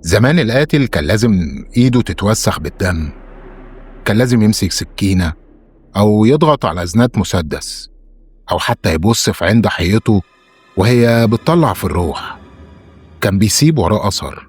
زمان القاتل كان لازم إيده تتوسخ بالدم، كان لازم يمسك سكينة أو يضغط على زناد مسدس، أو حتى يبص في عين ضحيته وهي بتطلع في الروح. كان بيسيب وراه أثر،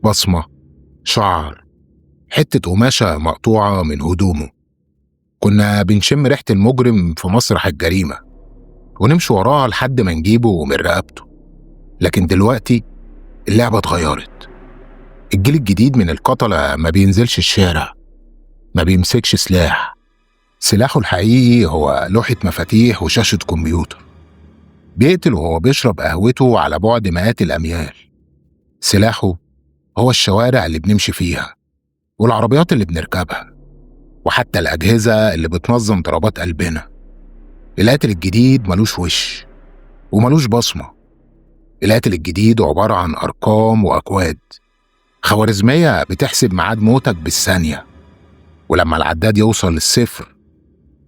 بصمة، شعر، حتة قماشة مقطوعة من هدومه. كنا بنشم ريحة المجرم في مسرح الجريمة ونمشي وراه لحد ما نجيبه من رقبته. لكن دلوقتي اللعبة اتغيرت. الجيل الجديد من القتلة ما بينزلش الشارع، ما بيمسكش سلاح. سلاحه الحقيقي هو لوحة مفاتيح وشاشة كمبيوتر. بيقتل وهو بيشرب قهوته على بعد مئات الأميال. سلاحه هو الشوارع اللي بنمشي فيها، والعربيات اللي بنركبها، وحتى الأجهزة اللي بتنظم ضربات قلبنا. القاتل الجديد ملوش وش وملوش بصمة. القاتل الجديد عبارة عن أرقام وأكواد، خوارزمية بتحسب ميعاد موتك بالثانية. ولما العداد يوصل للصفر،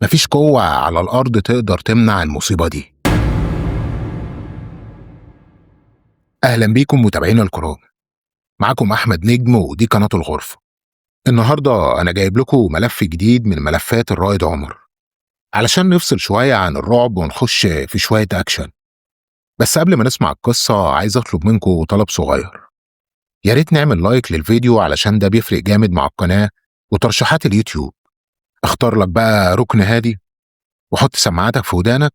مفيش قوة على الأرض تقدر تمنع المصيبة دي. أهلا بيكم متابعينا الكرام، معكم أحمد نجم ودي قناة الغرفة. النهاردة أنا جايب لكم ملف جديد من ملفات الرائد عمر، علشان نفصل شوية عن الرعب ونخش في شوية أكشن. بس قبل ما نسمع القصة عايز أطلب منكم طلب صغير. يا ريت نعمل لايك للفيديو علشان ده بيفرق جامد مع القناة وترشيحات اليوتيوب. اختار لك بقى ركن هادي وحط سماعاتك في ودانك،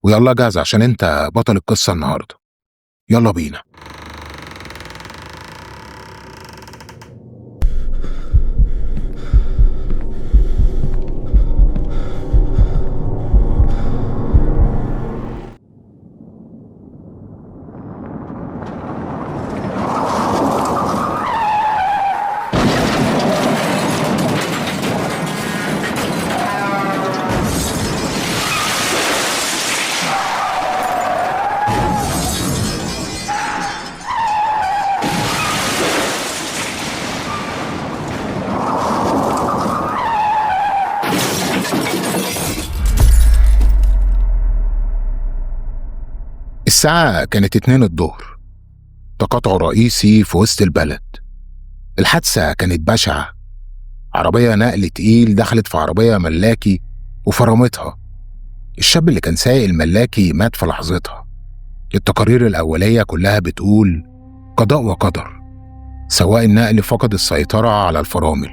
ويلا جاهز عشان انت بطل القصة النهاردة. يلا بينا. الساعة كانت 2 الظهر، تقاطع رئيسي في وسط البلد. الحادثة كانت بشعة. عربية نقل تقيل دخلت في عربية ملاكي وفرمتها. الشاب اللي كان سايق الملاكي مات في لحظتها. التقارير الأولية كلها بتقول قضاء وقدر. سواق النقل فقد السيطرة على الفرامل،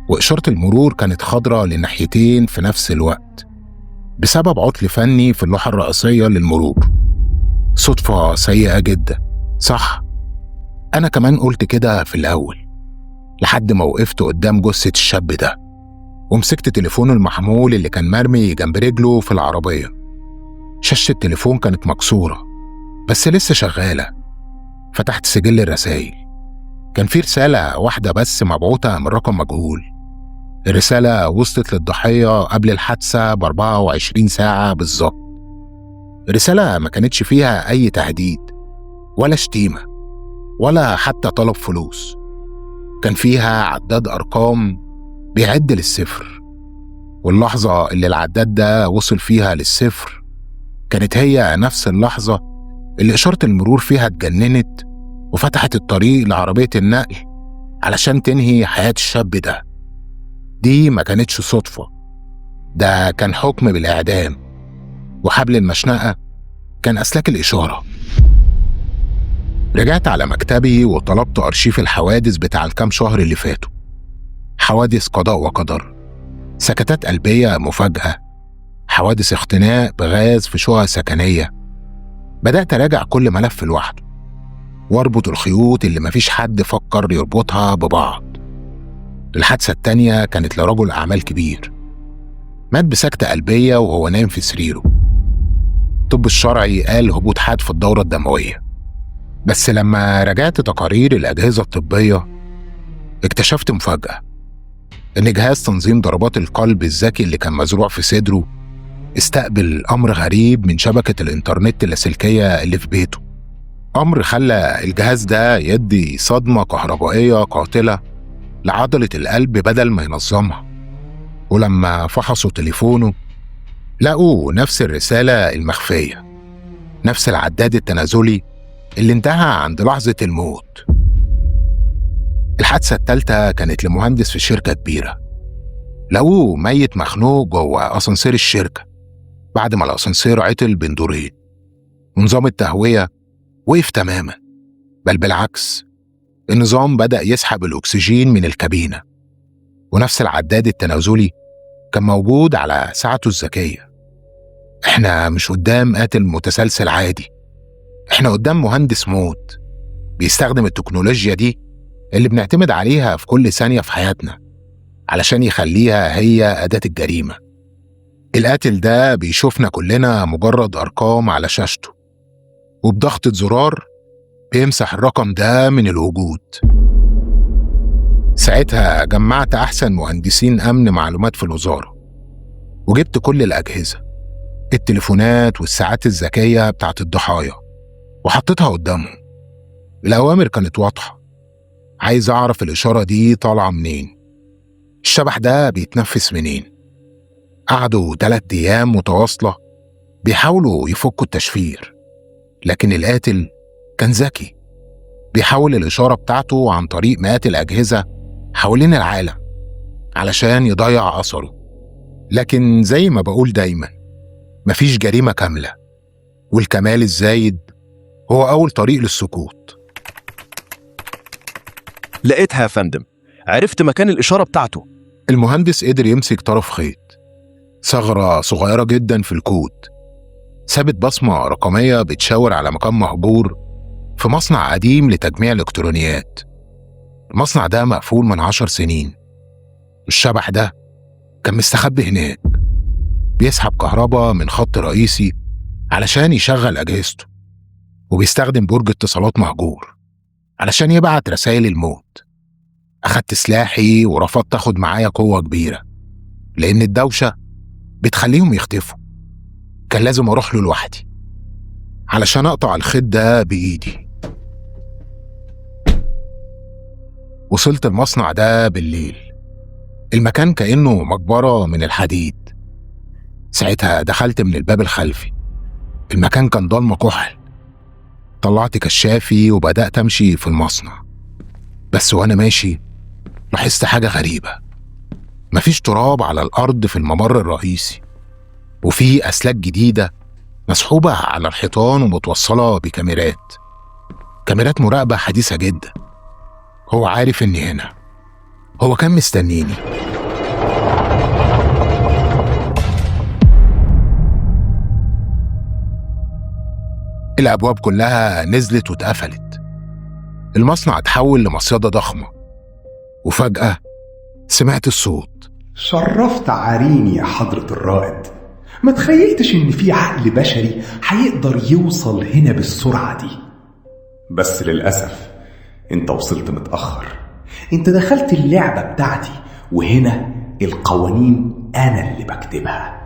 وإشارة المرور كانت خضراء للناحيتين في نفس الوقت بسبب عطل فني في اللوحة الرئيسية للمرور. صدفة سيئة جدا، صح؟ أنا كمان قلت كده في الأول، لحد ما وقفت قدام جثة الشاب ده ومسكت تليفون المحمول اللي كان مرمي جنب رجله في العربية. شاشة التليفون كانت مكسورة بس لسه شغالة. فتحت سجل الرسايل. كان في رسالة واحدة بس مبعوثة من رقم مجهول. الرسالة وصلت للضحية قبل الحادثة ب24 ساعة بالظبط. الرسالة ما كانتش فيها أي تهديد ولا شتيمة ولا حتى طلب فلوس. كان فيها عداد أرقام بيعد للصفر، واللحظة اللي العداد ده وصل فيها للصفر كانت هي نفس اللحظة اللي إشارة المرور فيها اتجننت وفتحت الطريق لعربية النقل علشان تنهي حياة الشاب ده. دي ما كانتش صدفة، ده كان حكم بالإعدام، وحبل المشنقة كان أسلاك الإشارة. رجعت على مكتبي وطلبت أرشيف الحوادث بتاع الكام شهر اللي فاتوا. حوادث قضاء وقدر، سكتات قلبية مفاجأة، حوادث اختناق بغاز في شقق سكنية. بدأت أراجع كل ملف لوحده واربط الخيوط اللي مفيش حد فكر يربطها ببعض. الحادثة التانية كانت لرجل أعمال كبير، مات بسكتة قلبية وهو نايم في سريره. الطب الشرعي قال هبوط حاد في الدورة الدموية، بس لما راجعت تقارير الأجهزة الطبية اكتشفت مفاجأة، إن جهاز تنظيم ضربات القلب الذكي اللي كان مزروع في صدره استقبل أمر غريب من شبكة الإنترنت اللاسلكية اللي في بيته. أمر خلى الجهاز ده يدي صدمة كهربائية قاتلة لعضلة القلب بدل ما ينظمها. ولما فحصوا تليفونه لقوا نفس الرسالة المخفية، نفس العداد التنازلي اللي انتهى عند لحظة الموت. الحادثة التالتة كانت لمهندس في شركة كبيرة، لقوه ميت مخنوق جوه أسانسير الشركة بعد ما الأسانسير عطل بين دورين، ونظام التهوية وقف تماما، بل بالعكس النظام بدأ يسحب الأكسجين من الكابينة، ونفس العداد التنازلي كان موجود على ساعته الذكية. احنا مش قدام قاتل متسلسل عادي، احنا قدام مهندس موت بيستخدم التكنولوجيا دي اللي بنعتمد عليها في كل ثانية في حياتنا علشان يخليها هي أداة الجريمة. القاتل ده بيشوفنا كلنا مجرد أرقام على شاشته، وبضغطة زرار بيمسح الرقم ده من الوجود. ساعتها جمعت أحسن مهندسين أمن معلومات في الوزارة، وجبت كل الأجهزة، التليفونات والساعات الذكية بتاعت الضحايا، وحطيتها قدامهم. الأوامر كانت واضحة، عايز أعرف الإشارة دي طالعة منين، الشبح ده بيتنفس منين. قعدوا 3 أيام متواصلة بيحاولوا يفكوا التشفير، لكن القاتل كان ذكي، بيحول الإشارة بتاعته عن طريق مئات الأجهزة حوالين العالم علشان يضيع أثره. لكن زي ما بقول دايما، مفيش جريمة كاملة، والكمال الزايد هو أول طريق للسقوط. لقيتها يا فندم، عرفت مكان الإشارة بتاعته. المهندس قدر يمسك طرف خيط، ثغرة صغيرة جدا في الكود، سابت بصمة رقمية بتشاور على مكان مهجور في مصنع قديم لتجميع الإلكترونيات. المصنع ده مقفول من 10 سنين، والشبح ده كان مستخبي هناك بيسحب كهرباء من خط رئيسي علشان يشغل أجهزته، وبيستخدم برج اتصالات مهجور علشان يبعت رسائل الموت. أخدت سلاحي ورفضت أخد معايا قوة كبيرة، لأن الدوشة بتخليهم يختفوا. كان لازم أروح له لوحدي علشان أقطع الخيط ده بإيدي. وصلت المصنع ده بالليل، المكان كأنه مقبرة من الحديد. ساعتها دخلت من الباب الخلفي، المكان كان ضلمة كحل. طلعت كشافي وبدأت أمشي في المصنع، بس وأنا ماشي لاحظت حاجة غريبة. مفيش تراب على الأرض في الممر الرئيسي، وفي أسلاك جديدة مسحوبة على الحيطان ومتوصلة كاميرات مراقبة حديثة جدا. هو عارف إني هنا، هو كان مستنيني. الأبواب كلها نزلت واتقفلت، المصنع اتحول لمصيدة ضخمة، وفجأة سمعت الصوت: شرفت عريني يا حضرة الرائد، ما تخيلتش إن في عقل بشري هيقدر يوصل هنا بالسرعة دي. بس للأسف انت وصلت متأخر، انت دخلت اللعبة بتاعتي، وهنا القوانين أنا اللي بكتبها.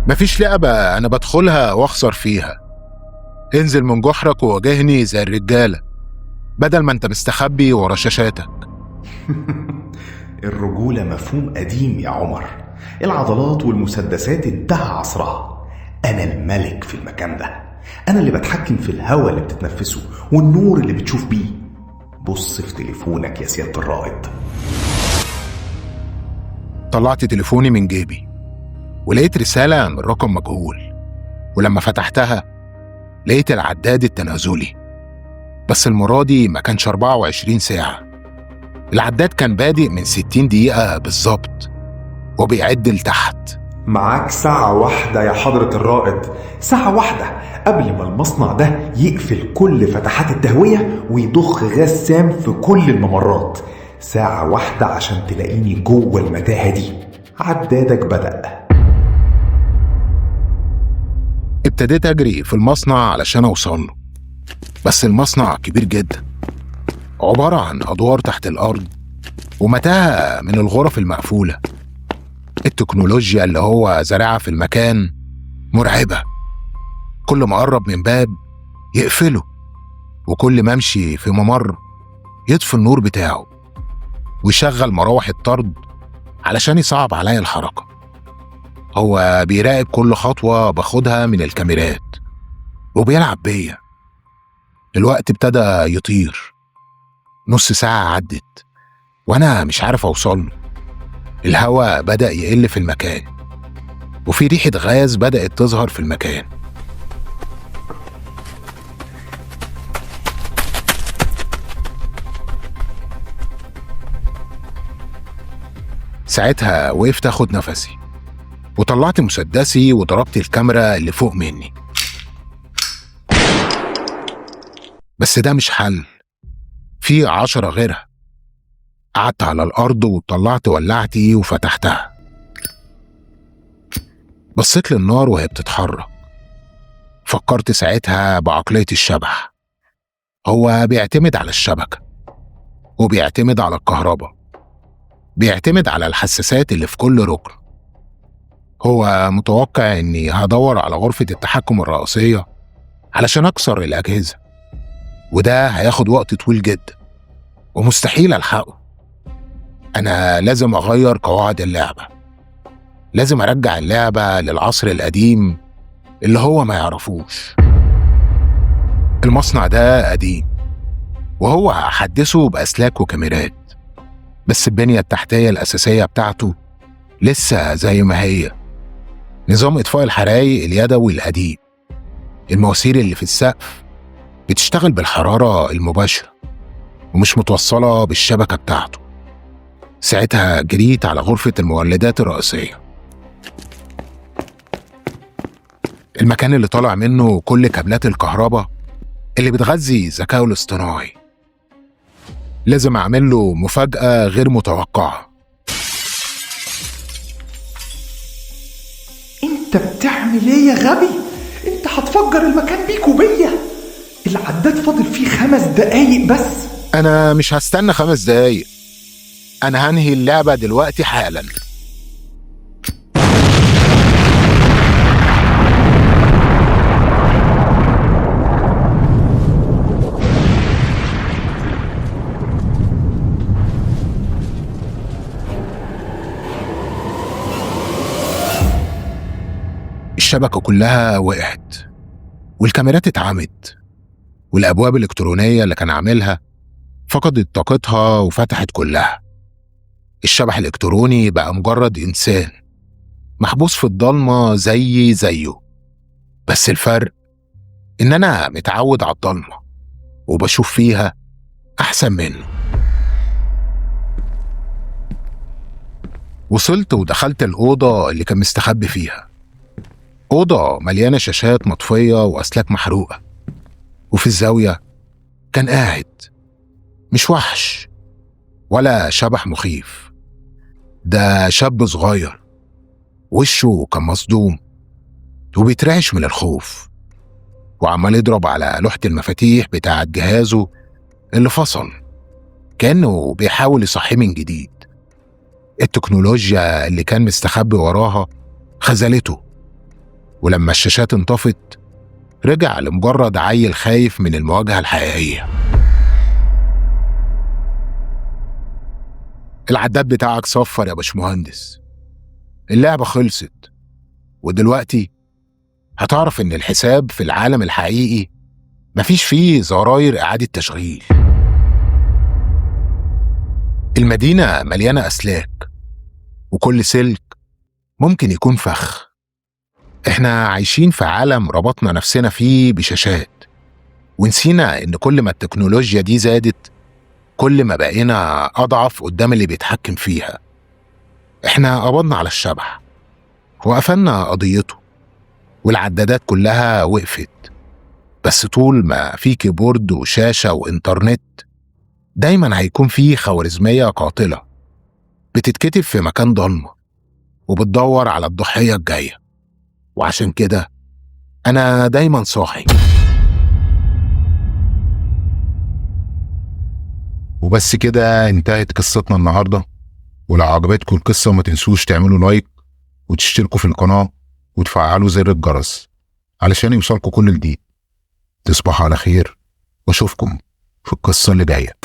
مفيش لعبة أنا بدخلها وأخسر فيها. انزل من جحرك وواجهني زي الرجالة، بدل ما انت مستخبي ورا شاشاتك. الرجولة مفهوم قديم يا عمر، العضلات والمسدسات انتهى عصرها. أنا الملك في المكان ده، أنا اللي بتحكم في الهواء اللي بتتنفسه والنور اللي بتشوف بيه. بص في تليفونك يا سيادة الرائد. طلعت تليفوني من جيبي ولقيت رسالة من رقم مجهول، ولما فتحتها لقيت العداد التنازلي، بس المرة دي ما كانش 24 ساعة. العداد كان بادئ من 60 دقيقة بالظبط وبيعد لتحت. معاك 1 ساعة يا حضرة الرائد، 1 ساعة قبل ما المصنع ده يقفل كل فتحات التهوية ويضخ غاز سام في كل الممرات. 1 ساعة عشان تلاقيني جوه المتاهة دي. عدادك بدأ. ابتديت أجري في المصنع علشان أوصل له، بس المصنع كبير جدا، عبارة عن أدوار تحت الأرض ومتاهة من الغرف المقفولة. التكنولوجيا اللي هو زارعها في المكان مرعبة، كل ما أقرب من باب يقفله، وكل ما أمشي في ممر يطفي النور بتاعه ويشغل مراوح الطرد علشان يصعب عليا الحركة. هو بيراقب كل خطوة باخدها من الكاميرات وبيلعب بيا. الوقت ابتدى يطير، نص ساعة عدت وأنا مش عارف أوصله. الهواء بدأ يقل في المكان وفي ريحة غاز بدأت تظهر في المكان. ساعتها وقفت أخد نفسي وطلعت مسدسي وضربت الكاميرا اللي فوق مني. بس ده مش حل، في 10 غيرها. قعدت على الأرض وطلعت ولعتي وفتحتها. بصيت للنار وهي بتتحرك. فكرت ساعتها بعقلية الشبح، هو بيعتمد على الشبكة وبيعتمد على الكهرباء، بيعتمد على الحساسات اللي في كل ركن. هو متوقع إني هدور على غرفة التحكم الرئيسية علشان أكسر الأجهزة، وده هياخد وقت طويل جدا ومستحيل ألحقه. أنا لازم أغير قواعد اللعبة، لازم أرجع اللعبة للعصر القديم اللي هو ما يعرفوش. المصنع ده قديم وهو هحدثه بأسلاك وكاميرات، بس البنية التحتية الأساسية بتاعته لسه زي ما هي. نظام إطفاء الحرايق اليدوي القديم، المواسير اللي في السقف بتشتغل بالحرارة المباشرة ومش متوصلة بالشبكة بتاعته. ساعتها جريت على غرفة المولدات الرئيسية، المكان اللي طالع منه كل كابلات الكهرباء اللي بتغذي الذكاء الاصطناعي. لازم أعمل له مفاجأة غير متوقعة. انت بتعمل ايه يا غبي؟ انت هتفجر المكان بيك وبيا. العداد فاضل فيه 5 دقايق بس. أنا مش هستنى 5 دقايق، أنا هنهي اللعبة دلوقتي حالا. الشبكة كلها وقعت والكاميرات اتعمت والأبواب الإلكترونية اللي كان عاملها فقدت طاقتها وفتحت كلها. الشبح الإلكتروني بقى مجرد إنسان محبوس في الضلمة زيه، بس الفرق إن أنا متعود على الضلمة وبشوف فيها أحسن منه. وصلت ودخلت الأوضة اللي كان مستخبي فيها، أوضة مليانة شاشات مطفية وأسلاك محروقة، وفي الزاوية كان قاعد مش وحش ولا شبح مخيف، ده شاب صغير وشه كان مصدوم وبيترعش من الخوف وعمال يضرب على لوحة المفاتيح بتاعة جهازه اللي فصل، كأنه بيحاول يصحيه من جديد. التكنولوجيا اللي كان مستخبي وراها خذلته، ولما الشاشات انطفت رجع لمجرد عيل خايف من المواجهة الحقيقية. العداد بتاعك صفر يا باشمهندس، اللعبة خلصت، ودلوقتي هتعرف إن الحساب في العالم الحقيقي مفيش فيه زراير إعادة تشغيل. المدينة مليانة أسلاك وكل سلك ممكن يكون فخ. إحنا عايشين في عالم ربطنا نفسنا فيه بشاشات، ونسينا إن كل ما التكنولوجيا دي زادت كل ما بقينا أضعف قدام اللي بيتحكم فيها. إحنا قبضنا على الشبح وقفلنا قضيته والعدادات كلها وقفت، بس طول ما في كيبورد وشاشة وإنترنت دايما هيكون في خوارزمية قاتلة بتتكتب في مكان ضلمة وبتدور على الضحية الجاية. وعشان كده أنا دايما صاحي. وبس كده انتهت قصتنا النهاردة. ولو عجبتكم القصة ما تنسوش تعملوا لايك وتشتركوا في القناة وتفعلوا زر الجرس علشان يوصلكوا كل جديد. تصبحوا على خير واشوفكم في القصة اللي جاية.